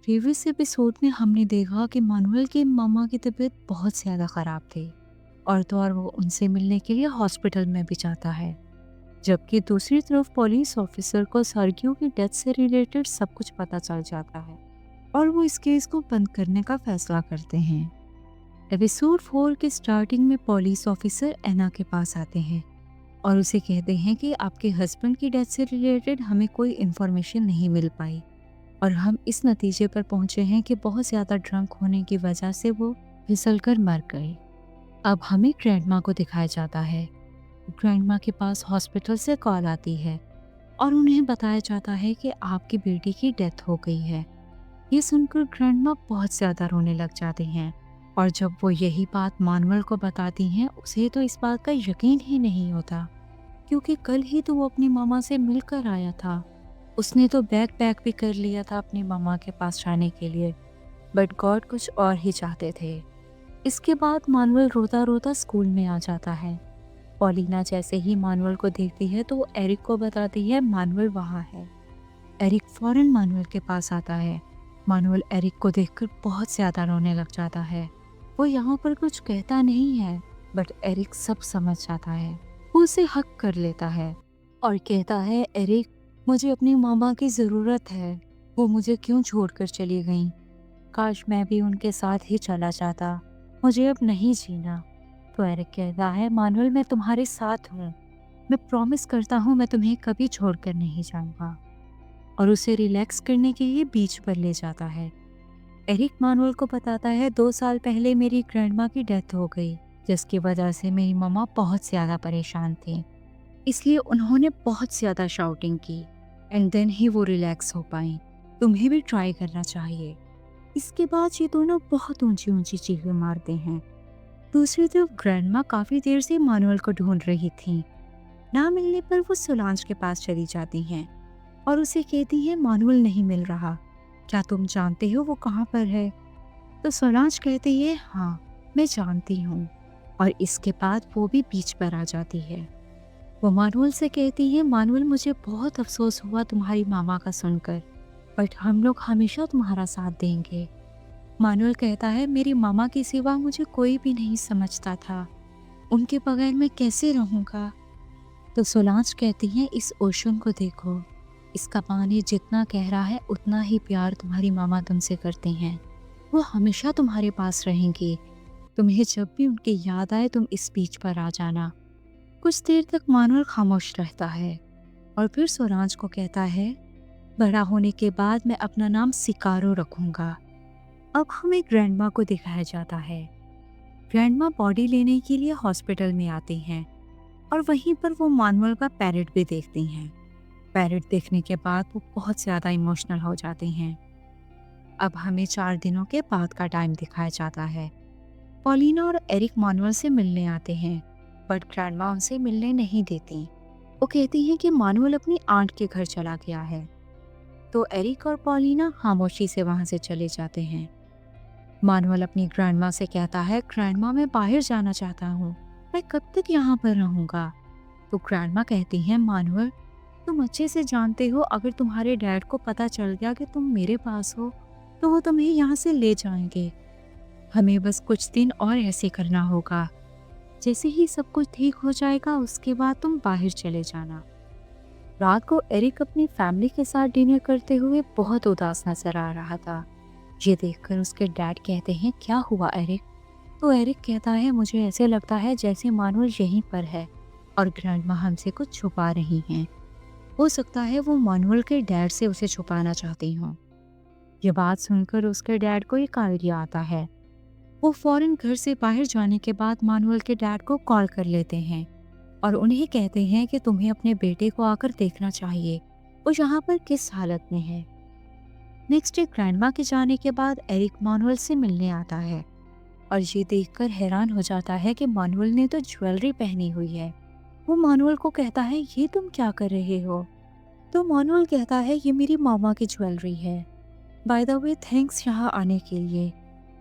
Previous episode में हमने देखा कि मानुएल की मम्मा की तबीयत बहुत ज़्यादा ख़राब थी और तो और वो उनसे मिलने के लिए हॉस्पिटल में भी जाता है। जबकि दूसरी तरफ पुलिस ऑफिसर को सर्गियो की डेथ से रिलेटेड सब कुछ पता चल जाता है और वो इस केस को बंद करने का फैसला करते हैं। एपिसोड 4 के स्टार्टिंग में पुलिस ऑफिसर एना के पास आते हैं और उसे कहते हैं कि आपके हस्बैंड की डेथ से रिलेटेड हमें कोई इन्फॉर्मेशन नहीं मिल पाई और हम इस नतीजे पर पहुंचे हैं कि बहुत ज़्यादा ड्रंक होने की वजह से वो फिसलकर मर गए। अब हमें ग्रैंडमा को दिखाया जाता है। ग्रैंडमा के पास हॉस्पिटल से कॉल आती है और उन्हें बताया जाता है कि आपकी बेटी की डेथ हो गई है। ये सुनकर ग्रैंडमा बहुत ज़्यादा रोने लग जाते हैं और जब वो यही बात मानुएल को बताती हैं उसे तो इस बात का यकीन ही नहीं होता, क्योंकि कल ही तो वो अपनी मामा से मिलकर आया था। उसने तो बैग पैक भी कर लिया था अपनी मम्मा के पास जाने के लिए, बट गॉड कुछ और ही चाहते थे। इसके बाद मानुएल रोता रोता स्कूल में आ जाता है। पॉलिना जैसे ही मानुएल को देखती है तो वो एरिक को बताती है मानुएल वहाँ है। एरिक फौरन मानुएल के पास आता है। मानुएल एरिक को देखकर बहुत ज़्यादा रोने लग जाता है। वो यहाँ पर कुछ कहता नहीं है, बट एरिक सब समझ जाता है। वो उसे हक कर लेता है और कहता है, एरिक मुझे अपनी मामा की ज़रूरत है, वो मुझे क्यों छोड़कर चली गईं? काश मैं भी उनके साथ ही चला जाता, मुझे अब नहीं जीना। तो एरिक कहता है, मानुएल मैं तुम्हारे साथ हूँ, मैं प्रॉमिस करता हूँ मैं तुम्हें कभी छोड़कर नहीं जाऊँगा। और उसे रिलैक्स करने के लिए बीच पर ले जाता है। एरिक मानुएल को बताता है 2 साल पहले मेरी ग्रैंडमा की डेथ हो गई, जिसकी वजह से मेरी मम्मा बहुत ज़्यादा परेशान थी, इसलिए उन्होंने बहुत ज़्यादा शाउटिंग की एंड देन ही वो रिलैक्स हो पाई। तुम्हें भी ट्राई करना चाहिए। इसके बाद ये दोनों बहुत ऊंची ऊंची चीखें मारते हैं। दूसरी तरफ ग्रैंडमा काफ़ी देर से मानुएल को ढूंढ रही थी। ना मिलने पर वो सोलांज के पास चली जाती हैं और उसे कहती हैं मानुएल नहीं मिल रहा, क्या तुम जानते हो वो कहाँ पर है? तो सोलांज कहती है हाँ, मैं जानती हूँ। और इसके बाद वो भी बीच पर आ जाती है। वो मानुएल से कहती है, मानुएल मुझे बहुत अफसोस हुआ तुम्हारी मामा का सुनकर, बट हम लोग हमेशा तुम्हारा साथ देंगे। मानुएल कहता है, मेरी मामा के सिवा मुझे कोई भी नहीं समझता था, उनके बगैर मैं कैसे रहूँगा? तो सोलांज कहती है, इस ओशन को देखो, इसका पानी जितना गहरा है उतना ही प्यार तुम्हारी मामा तुमसे करती हैं। वो हमेशा तुम्हारे पास रहेंगी। तुम्हें जब भी उनकी याद आए तुम इस बीच पर आ जाना। कुछ देर तक मानुएल खामोश रहता है और फिर सोलांज को कहता है, बड़ा होने के बाद मैं अपना नाम सिकारो रखूंगा। अब हमें ग्रैंडमा को दिखाया जाता है। ग्रैंडमा बॉडी लेने के लिए हॉस्पिटल में आती हैं और वहीं पर वो मानुएल का पैरेट भी देखती हैं। पैरेट देखने के बाद वो बहुत ज़्यादा इमोशनल हो जाती हैं। अब हमें 4 दिनों के बाद का टाइम दिखाया जाता है। पॉलिना और एरिक मानुएल से मिलने आते हैं, बट ग्रैंडमा उनसे मिलने नहीं देती। वो कहती है कि मानुएल अपनी आंट के घर चला गया है। तो एरिक और पॉलिना खामोशी से वहां से चले जाते हैं। मानुएल अपनी ग्रैंडमा से कहता है, ग्रैंडमा मैं बाहर जाना चाहता हूँ, मैं कब तक यहाँ पर रहूँगा? तो ग्रैंडमा कहती हैं, मानुएल तुम अच्छे से जानते हो अगर तुम्हारे डैड को पता चल गया कि तुम मेरे पास हो तो वो तुम्हें यहाँ से ले जाएंगे। हमें बस कुछ दिन और ऐसे करना होगा। जैसे ही सब कुछ ठीक हो जाएगा उसके बाद तुम बाहर चले जाना। रात को एरिक अपनी फैमिली के साथ डिनर करते हुए बहुत उदास नजर आ रहा था। ये देखकर उसके डैड कहते हैं, क्या हुआ एरिक? तो एरिक कहता है, मुझे ऐसे लगता है जैसे मानुएल यहीं पर है और ग्रैंडमा हमसे कुछ छुपा रही हैं। हो सकता है वो मानुएल के डैड से उसे छुपाना चाहती हूँ। ये बात सुनकर उसके डैड को एक आइडिया आता है। वो फौरन घर से बाहर जाने के बाद मानुएल के डैड को कॉल कर लेते हैं और उन्हें कहते हैं कि तुम्हें अपने बेटे को आकर देखना चाहिए, वो यहाँ पर किस हालत में है। नेक्स्ट डे ग्रैंडमा के जाने के बाद एरिक मानुएल से मिलने आता है और ये देखकर हैरान हो जाता है कि मानुएल ने तो ज्वेलरी पहनी हुई है। वो मानुएल को कहता है, ये तुम क्या कर रहे हो? तो मानुएल कहता है, ये मेरी मामा की ज्वेलरी है। बाय द वे थैंक्स यहाँ आने के लिए,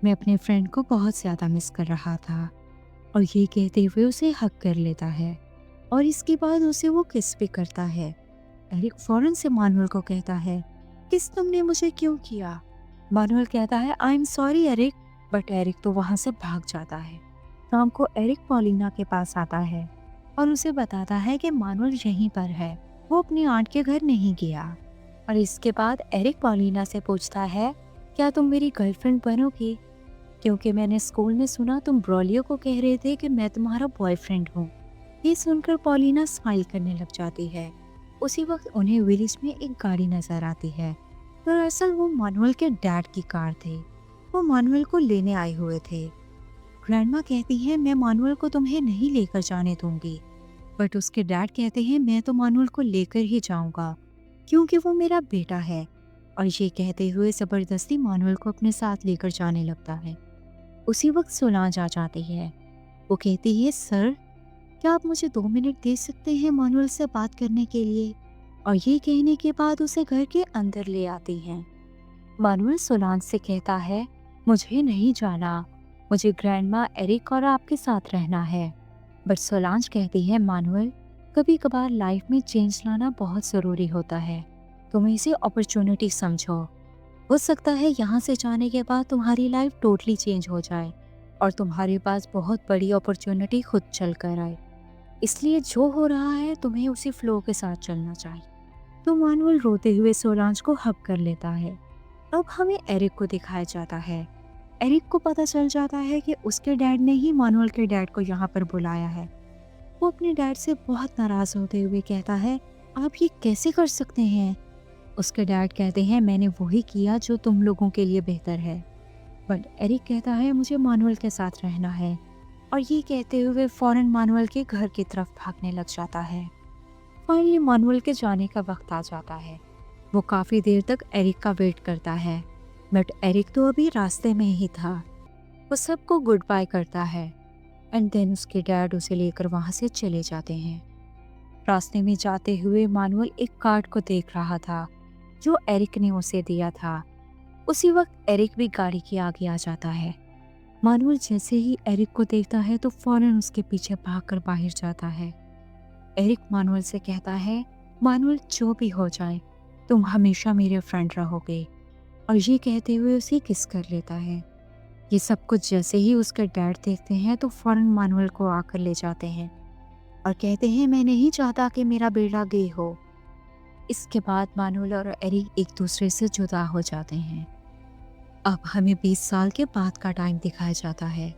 मैं अपने फ्रेंड को बहुत ज़्यादा मिस कर रहा था। और ये कहते हुए उसे हक कर लेता है और इसके बाद उसे वो किस भी करता है। एरिक फौरन से मानुएल को कहता है, किस तुमने मुझे क्यों किया? मानुअल कहता है I am sorry Eric, but Eric तो वहां से भाग जाता है। शाम को एरिक पॉलिना के पास आता है और उसे बताता है कि मानुअल यहीं पर है, वो अपनी आंट के घर नहीं गया। और इसके बाद एरिक पॉलिना से पूछता है, क्या तुम मेरी गर्लफ्रेंड बनोगी? क्योंकि मैंने स्कूल में सुना तुम ब्रोलियो को कह रहे थे कि मैं तुम्हारा बॉयफ्रेंड हूँ। ये सुनकर पॉलिना स्माइल करने लग जाती है। उसी वक्त उन्हें विलेज में एक गाड़ी नजर आती है। दरअसल वो मानुअल के डैड की कार थी। वो मानुअल को लेने आए हुए थे। ग्रैंडमा कहती है मैं मानुअल को तुम्हें नहीं लेकर जाने दूंगी, बट उसके डैड कहते हैं मैं तो मानुअल को लेकर ही जाऊंगा क्योंकि वो मेरा बेटा है। और ये कहते हुए जबरदस्ती मानुअल को अपने साथ लेकर जाने लगता है। उसी वक्त सोलांज आ जाती है। वो कहती है सर, क्या आप मुझे 2 मिनट दे सकते हैं मानुअल से बात करने के लिए? और ये कहने के बाद उसे घर के अंदर ले आती हैं। मानुअल सोलांज से कहता है मुझे नहीं जाना, मुझे ग्रैंडमा एरिक और आपके साथ रहना है। बट सोलांज कहती है मानुअल, कभी कभार लाइफ में चेंज लाना बहुत ज़रूरी होता है, तुम इसे अपॉर्चुनिटी समझो। हो सकता है यहाँ से जाने के बाद तुम्हारी लाइफ टोटली चेंज हो जाए और तुम्हारे पास बहुत बड़ी अपॉर्चुनिटी खुद चल कर आए। इसलिए जो हो रहा है तुम्हें उसी फ्लो के साथ चलना चाहिए। तो मानुअल रोते हुए सोलांज को हग कर लेता है। अब हमें एरिक को दिखाया जाता है। एरिक को पता चल जाता है कि उसके डैड ने ही मानुअल के डैड को यहाँ पर बुलाया है। वो अपने डैड से बहुत नाराज होते हुए कहता है आप ये कैसे कर सकते हैं? उसके डैड कहते हैं मैंने वही किया जो तुम लोगों के लिए बेहतर है। बट एरिक कहता है मुझे मानुअल के साथ रहना है, और ये कहते हुए फौरन मानुअल के घर की तरफ भागने लग जाता है। फाइनली मानुअल के जाने का वक्त आ जाता है। वो काफ़ी देर तक एरिक का वेट करता है, बट एरिक तो अभी रास्ते में ही था। वो सबको गुड बाय करता है एंड देन उसके डैड उसे लेकर वहाँ से चले जाते हैं। रास्ते में जाते हुए मानुअल एक कार्ड को देख रहा था जो एरिक ने उसे दिया था। उसी वक्त एरिक भी गाड़ी के आगे आ जाता है। मानुअल जैसे ही एरिक को देखता है तो फौरन उसके पीछे भागकर बाहर जाता है। एरिक मानुअल से कहता है मानुअल जो भी हो जाए तुम हमेशा मेरे फ्रेंड रहोगे, और ये कहते हुए उसे किस कर लेता है। ये सब कुछ जैसे ही उसके डैड देखते हैं तो फौरन मानुअल को आकर ले जाते हैं और कहते हैं मैं नहीं चाहता कि मेरा बेटा गे हो। इसके बाद मानुअल और एरिक एक दूसरे से जुदा हो जाते हैं। अब हमें 20 साल के बाद का टाइम दिखाया जाता है।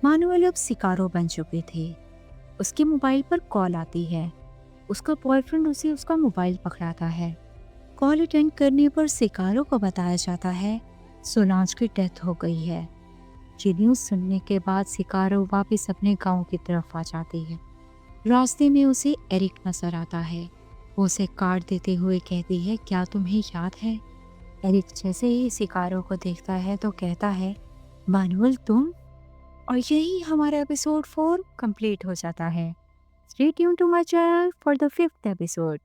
मानुअल अब सिकारो बन चुके थे। उसके मोबाइल पर कॉल आती है। उसका बॉयफ्रेंड उसे उसका मोबाइल पकड़ाता है। कॉल अटेंड करने पर सिकारो को बताया जाता है सोलांज की डेथ हो गई है। ये न्यूज़ सुनने के बाद सिकारो वापस अपने गांव की तरफ आ जाती है। रास्ते में उसे एरिक नजर आता है। वो उसे कार्ड देते हुए कहती है क्या तुम्हें याद है? एरिक जैसे ही सिकारो को देखता है तो कहता है मानुअल तुम। और यही हमारा एपिसोड 4 कंप्लीट हो जाता है। Stay tune to my channel for the 5th episode.